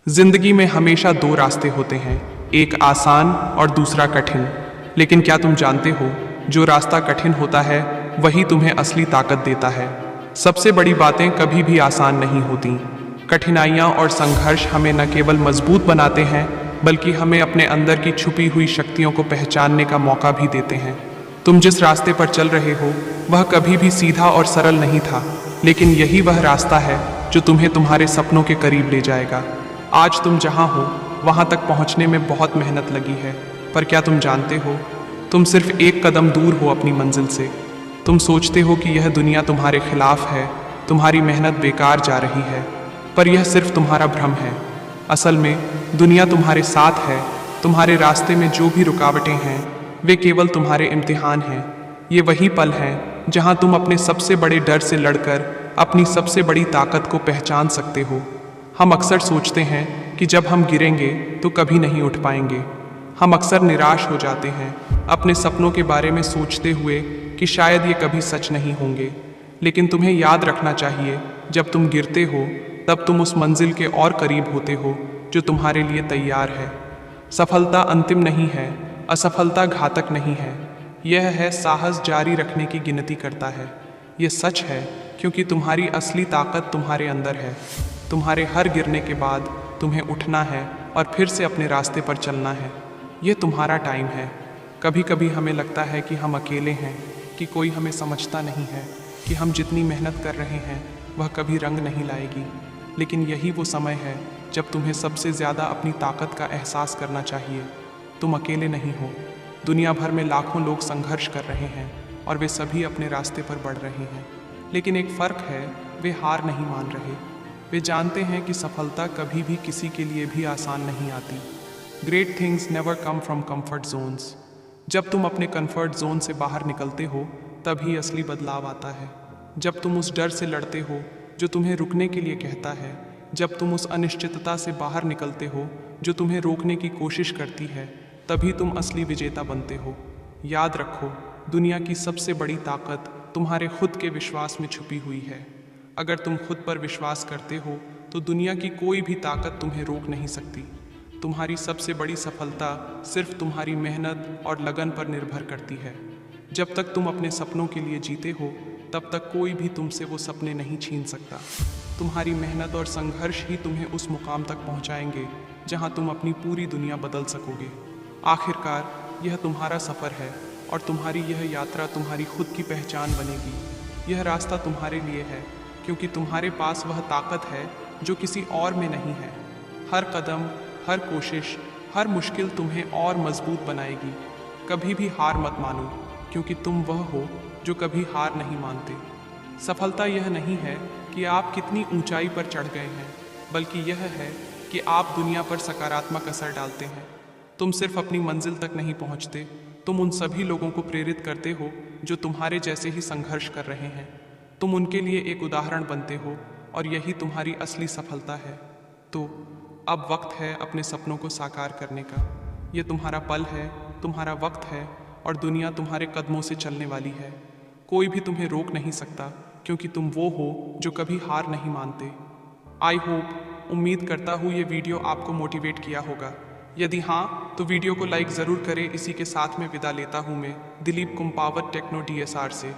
जिंदगी में हमेशा दो रास्ते होते हैं, एक आसान और दूसरा कठिन। लेकिन क्या तुम जानते हो, जो रास्ता कठिन होता है वही तुम्हें असली ताकत देता है। सबसे बड़ी बातें कभी भी आसान नहीं होती। कठिनाइयाँ और संघर्ष हमें न केवल मजबूत बनाते हैं, बल्कि हमें अपने अंदर की छुपी हुई शक्तियों को पहचानने का मौका भी देते हैं। तुम जिस रास्ते पर चल रहे हो वह कभी भी सीधा और सरल नहीं था, लेकिन यही वह रास्ता है जो तुम्हें तुम्हारे सपनों के करीब ले जाएगा। आज तुम जहाँ हो वहाँ तक पहुँचने में बहुत मेहनत लगी है, पर क्या तुम जानते हो, तुम सिर्फ एक कदम दूर हो अपनी मंजिल से। तुम सोचते हो कि यह दुनिया तुम्हारे खिलाफ है, तुम्हारी मेहनत बेकार जा रही है, पर यह सिर्फ तुम्हारा भ्रम है। असल में दुनिया तुम्हारे साथ है। तुम्हारे रास्ते में जो भी रुकावटें हैं वे केवल तुम्हारे इम्तिहान हैं। ये वही पल हैं जहाँ तुम अपने सबसे बड़े डर से लड़कर अपनी सबसे बड़ी ताकत को पहचान सकते हो। हम अक्सर सोचते हैं कि जब हम गिरेंगे तो कभी नहीं उठ पाएंगे। हम अक्सर निराश हो जाते हैं अपने सपनों के बारे में सोचते हुए कि शायद ये कभी सच नहीं होंगे। लेकिन तुम्हें याद रखना चाहिए, जब तुम गिरते हो तब तुम उस मंजिल के और करीब होते हो जो तुम्हारे लिए तैयार है। सफलता अंतिम नहीं है, असफलता घातक नहीं है। यह है साहस जारी रखने की गिनती करता है। ये सच है क्योंकि तुम्हारी असली ताकत तुम्हारे अंदर है। तुम्हारे हर गिरने के बाद तुम्हें उठना है और फिर से अपने रास्ते पर चलना है। ये तुम्हारा टाइम है। कभी कभी हमें लगता है कि हम अकेले हैं, कि कोई हमें समझता नहीं है, कि हम जितनी मेहनत कर रहे हैं वह कभी रंग नहीं लाएगी। लेकिन यही वो समय है जब तुम्हें सबसे ज़्यादा अपनी ताकत का एहसास करना चाहिए। तुम अकेले नहीं हो। दुनिया भर में लाखों लोग संघर्ष कर रहे हैं और वे सभी अपने रास्ते पर बढ़ रहे हैं। लेकिन एक फ़र्क है, वे हार नहीं मान रहे। वे जानते हैं कि सफलता कभी भी किसी के लिए भी आसान नहीं आती। Great things never come from comfort Jones. जब तुम अपने कंफर्ट जोन से बाहर निकलते हो तभी असली बदलाव आता है। जब तुम उस डर से लड़ते हो जो तुम्हें रुकने के लिए कहता है, जब तुम उस अनिश्चितता से बाहर निकलते हो जो तुम्हें रोकने की कोशिश करती है, तभी तुम असली विजेता बनते हो। याद रखो, दुनिया की सबसे बड़ी ताकत तुम्हारे खुद के विश्वास में छुपी हुई है। अगर तुम खुद पर विश्वास करते हो तो दुनिया की कोई भी ताकत तुम्हें रोक नहीं सकती। तुम्हारी सबसे बड़ी सफलता सिर्फ तुम्हारी मेहनत और लगन पर निर्भर करती है। जब तक तुम अपने सपनों के लिए जीते हो तब तक कोई भी तुमसे वो सपने नहीं छीन सकता। तुम्हारी मेहनत और संघर्ष ही तुम्हें उस मुकाम तक पहुंचाएंगे जहां तुम अपनी पूरी दुनिया बदल सकोगे। आखिरकार यह तुम्हारा सफ़र है और तुम्हारी यह यात्रा तुम्हारी खुद की पहचान बनेगी। यह रास्ता तुम्हारे लिए है क्योंकि तुम्हारे पास वह ताकत है जो किसी और में नहीं है। हर कदम, हर कोशिश, हर मुश्किल तुम्हें और मजबूत बनाएगी। कभी भी हार मत मानो, क्योंकि तुम वह हो जो कभी हार नहीं मानते। सफलता यह नहीं है कि आप कितनी ऊंचाई पर चढ़ गए हैं, बल्कि यह है कि आप दुनिया पर सकारात्मक असर डालते हैं। तुम सिर्फ अपनी मंजिल तक नहीं पहुंचते, तुम उन सभी लोगों को प्रेरित करते हो जो तुम्हारे जैसे ही संघर्ष कर रहे हैं। तुम उनके लिए एक उदाहरण बनते हो और यही तुम्हारी असली सफलता है। तो अब वक्त है अपने सपनों को साकार करने का। ये तुम्हारा पल है, तुम्हारा वक्त है और दुनिया तुम्हारे कदमों से चलने वाली है। कोई भी तुम्हें रोक नहीं सकता, क्योंकि तुम वो हो जो कभी हार नहीं मानते। आई होप, उम्मीद करता हूँ ये वीडियो आपको मोटिवेट किया होगा। यदि हाँ तो वीडियो को लाइक ज़रूर करें। इसी के साथ में विदा लेता हूँ मैं, दिलीप कुंपावत टेक्नो DSR से।